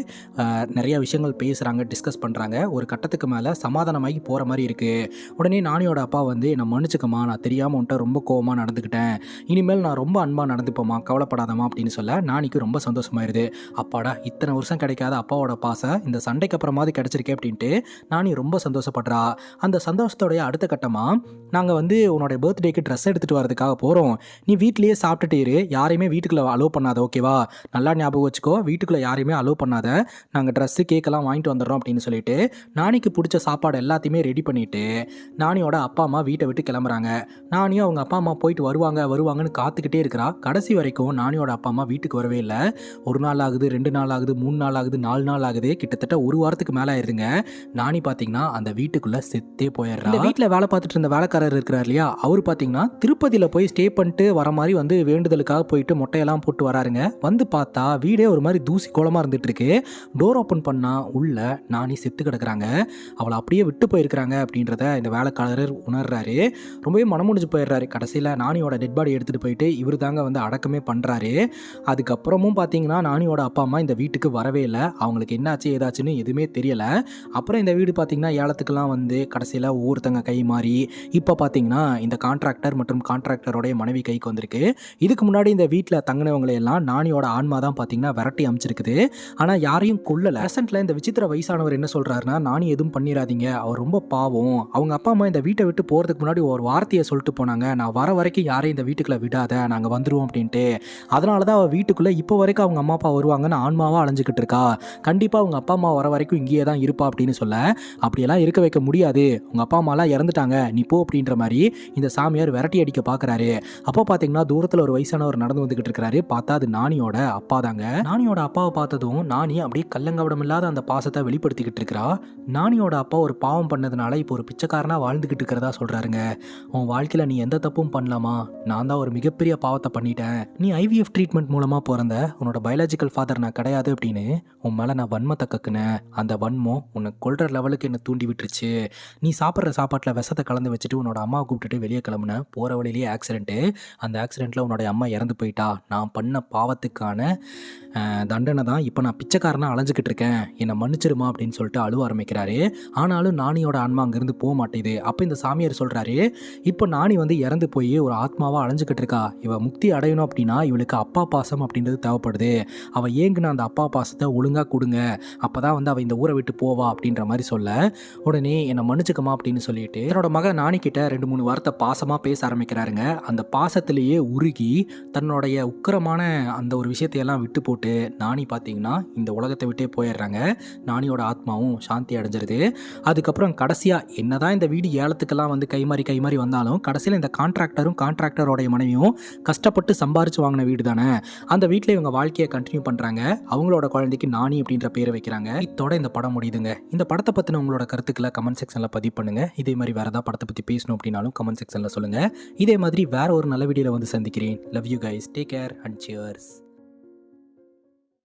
நிறைய விஷயங்கள் பேசுகிறாங்க, டிஸ்கஸ் பண்ணுறாங்க. ஒரு கட்டத்துக்கு மேலே சமாதானமாகி போகிற மாதிரி இருக்குது. உடனே நானியோட அப்பா வந்து, என்னை மன்னிச்சுக்கம்மா, நான் தெரியாமல் உன்ட்ட ரொம்ப கோவமாக நடந்துக்கிட்டேன், இனிமேல் நான் ரொம்ப அன்பாக நடந்துப்போம்மா, கவலைப்படாதம்மா அப்படின்னு சொல்ல நானிக்கு ரொம்ப சந்தோஷமாயிருது. அப்பாடா, இத்தனை வருஷம் கிடைக்காத அப்பாவோட பாசம் இந்த சண்டைக்கு அப்புறமாவது கிடச்சிருக்கே அப்படின்ட்டு நானி ரொம்ப சந்தோஷப்படுறா. அந்த சந்தோஷத்தோடைய அடுத்த கட்டமாக, நாங்கள் வந்து உன்னோட பர்த்டேக்கு ட்ரெஸ் எடுத்துகிட்டு வரதுக்காக போகிறோம், நீ வீட்லேயே சாப்பிட்டுட்டு இரு, யாரையுமே வீட்டுக்குள்ளே அலோவ் பண்ணாத, ஓகேவா, நல்லா ஞாபகம் வச்சுக்கோ, வீட்டுக்குள்ளே யாரையுமே அலோவ் பண்ணாத, நாங்கள் ட்ரெஸ்ஸு கேக்கெல்லாம் வாங்கிட்டு வந்துடுறோம் அப்படின்னு சொல்லிட்டு நானிக்கு பிடிச்ச சாப்பாடு எல்லாத்தையுமே ரெடி பண்ணிவிட்டு நானியோட அப்பா அம்மா வீட்டை விட்டு கிளம்புறாங்க. நானியும் அவங்க அப்பா அம்மா போயிட்டு வருவாங்கன்னு காத்துக்கிட்டே இருக்கிறா. கடைசி வரைக்கும் நானியோட அப்பா அம்மா வீட்டுக்கு வரவே இல்லை. 1 நாள் ஆகுது, 2 நாள் ஆகுது, 3 நாள் ஆகுது, 4 நாள் ஆகுது, கிட்டத்தட்ட 1 வாரத்துக்கு மேலே ஆயிருதுங்க. நானி பார்த்தீங்கன்னா அந்த வீட்டுக்குள்ளே செத்தே போயிடுறா. இந்த வீட்டில் வேலை பார்த்துட்டு இருந்த வேலைக்காரர் இருக்கிறார் இல்லையா, அவர் பார்த்தீங்கன்னா திருப்பதியில் போய் ஸ்டே பண்ணிட்டு வர மாதிரி வந்து வேண்டுதலுக்காக போயிட்டு மொட்டையெல்லாம் போட்டு வராருங்க. வந்து பார்த்தா வீடே ஒரு மாதிரி தூசி கோலமாக இருந்துட்டு இருக்கு. டோர் ஓப்பன் பண்ணால் உள்ள நானி செத்து கிடக்குறாங்க. அவளை அப்படியே விட்டு போயிருக்கிறாங்க அப்படின்றத இந்த வேலைக்காரர் உணர்றாரு. ரொம்பவே மனமுடிஞ்சு போயிடுறாரு. கடைசியில் நானியோட டெட் பாடி எடுத்துகிட்டு போயிட்டு இவர் தாங்க வந்து அடக்கமே பண்ணுறாரு. அதுக்கப்புறமும் பார்த்தீங்கன்னா நானியோட அப்பா அம்மா இந்த வீட்டுக்கு வரவே இல்லை. அவங்களுக்கு என்னாச்சு ஏதாச்சுன்னு எதுவுமே தெரியலை. அப்புறம் இந்த வீடு பார்த்தீங்கன்னா ஏலத்துக்கெல்லாம் வந்து கடைசியில் ஒவ்வொருத்தங்க கை மாறி இப்போ பார்த்தீங்கன்னா இந்த கான்ட்ராக்டர் மற்றும் கான்ட்ராக்டரோடைய மனைவி கைக்கு வந்திருக்கு. இதுக்கு முன்னாடி இந்த வீட்டில் தங்கினவங்களையெல்லாம் நானியோட ஆன்மா தான் பார்த்தீங்கன்னா விரட்டி அமைச்சிருக்குது. ஆனால் யாரையும் கொல்லலை. பிரசன்ட்ல இந்த விசித்திர வயசானவர் என்ன சொல்கிறாருன்னா, நானி எதுவும் பண்ணிடாதீங்க, அவர் ரொம்ப பாவம், அவங்க அப்பா அம்மா இந்த வீட்டை விட்டு போகிறதுக்கு முன்னாடி ஒரு வார்த்தையை சொல்லிட்டு போனாங்க, நான் வர வரைக்கும் யாரையும் இந்த வீட்டுக்குள்ளே விடாத, நாங்கள் வந்துடுவோம் அப்படின்ட்டு. அதனால தான் அவள் வீட்டுக்குள்ளே இப்போ வரைக்கும் அவங்க அம்மா அப்பா வருவாங்கன்னு ஆன்மாவாக அலைஞ்சிக்கிட்டு இருக்கா. கண்டிப்பாக அவங்க அப்பா அம்மா வர வரைக்கும் இங்கேயே தான் இருப்பா அப்படின்னு சொல்ல, அப்படியெல்லாம் இருக்க வைக்க முடியாது, உங்கள் அப்பா அம்மாலாம் இறந்துட்டாங்க, நீ போ அப்படின்ற மாதிரி இந்த சாமியார் விரட்டி அடிக்க பார்க்குறாரு. அப்போ பார்த்தீங்கன்னா தூரத்தில் ஒரு வயசானவர் நடந்து வந்துக்கிட்டு இருக்கிறாரு. பார்த்தா அது நானியோட அப்பா தாங்க. நானியோட அப்பாவை பார்த்ததும் நானி அப்படியே கள்ளங்கவடம் இல்லாத அந்த பாசத்தை வெளிப்படுத்திக்கிட்டு இருக்கிறா. நானியோட அப்பா ஒரு பாவம் பண்ணதுனால இப்போ ஒரு பிச்சைக்காரனா வாழ்ந்துக்கிட்டு இருக்கிறதா சொல்கிறாருங்க. உன் வாழ்க்கையில் நீ எந்த தப்பும் பண்ணலாமா, நான் தான் ஒரு மிகப்பெரிய பாவத்தை பண்ணிட்டேன், நீ ஐவிஎஃப் ட்ரீட்மெண்ட் மூலமாக பிறந்த உன்னோட பயாலஜிக்கல் ஃபாதர் நான் கிடையாது அப்படின்னு உன் மேலே நான் வன்மத்தை கக்குனேன். அந்த வன்மம் உன்னை கொல்ற லெவலுக்கு என்னை தூண்டி விட்டுருச்சு. நீ சாப்பிட்ற சாப்பாட்டில் விஷத்தை கலந்து வச்சுட்டு உன்னோட அம்மாவை கூப்பிட்டுட்டு வெளியே கிளம்புன. போகிற வழியிலேயே ஆக்சிடென்ட்டு. அந்த ஆக்சிடெண்ட்டில் உன்னோட அம்மா இறந்து போயிட்டா. நான் பண்ண பாவத்துக்கான தண்டனை தான் இப்போ நான் பிச்சைக்காரனாக அலைஞ்சிக்கிட்டு இருக்கேன், என்னை மன்னிச்சிருமா அப்படின்னு சொல்லிட்டு அழுவ ஆரம்பிக்கிறாரு. ஆனாலும் நானியோட ஆன்மா அங்கேருந்து போக மாட்டேது. அப்போ இந்த சாமியார் சொல்கிறாரு, இப்போ நானி வந்து இறந்து போய் ஒரு ஆத்மாவாக அலைஞ்சிக்கிட்டு இருக்கா, இவள் முக்தி அடையணும் அப்படின்னா இவளுக்கு அப்பா பாசம் அப்படின்றது தேவைப்படுது, அவள் ஏங்குன அந்த அப்பா பாசத்தை ஒழுங்காக கொடுங்க, அப்போ தான் வந்து அவள் இந்த ஊரை விட்டு போவா அப்படின்ற மாதிரி சொல்ல, உடனே என்னை மன்னிச்சுக்கமா அப்படின்னு சொல்லிட்டு என்னோட மகன் நானிக்கிட்ட 2-3 வார்த்தை பாசமாக பேச ஆரம்பிக்கிறாருங்க. அந்த பாசத்திலேயே உருகி தன்னுடைய உக்கிரமான அந்த ஒரு விஷயத்தையெல்லாம் விட்டு போட்டு நானி பார்த்தீங்கன்னா இந்த உலகத்தை விட்டே போயிடுறாங்க. நானியோட ஆத்மாவும் சாந்தி அடைஞ்சிருது. அதுக்கப்புறம் கடைசியாக என்னதான் இந்த வீடு ஏலத்துக்கெல்லாம் வந்து கைமாறி வந்தாலும் கடைசியில் இந்த கான்ட்ராக்டரோடைய மனைவியும் கஷ்டப்பட்டு சம்பாரிச்சு வாங்கின வீடு தானே, அந்த வீட்டில் இவங்க வாழ்க்கையை கண்டினியூ பண்ணுறாங்க. அவங்களோட குழந்தைக்கு நானி அப்படின்ற பேரை வைக்கிறாங்க. இதோட இந்த படம் முடியுதுங்க. இந்த படத்தை பற்றின உங்களோட கருத்துக்களை கமெண்ட் செக்ஷனில் பதிவு பண்ணுங்கள். இதே மாதிரி வேறு ஏதாவது படத்தை பற்றி பேசணும் அப்படின்னாலும் கமெண்ட் செக்ஷனில் சொல்லுங்கள். இதே மாதிரி வேற ஒரு நல்ல வீடியோவில் வந்து சந்திக்கிறேன். Love you guys, take care and cheers.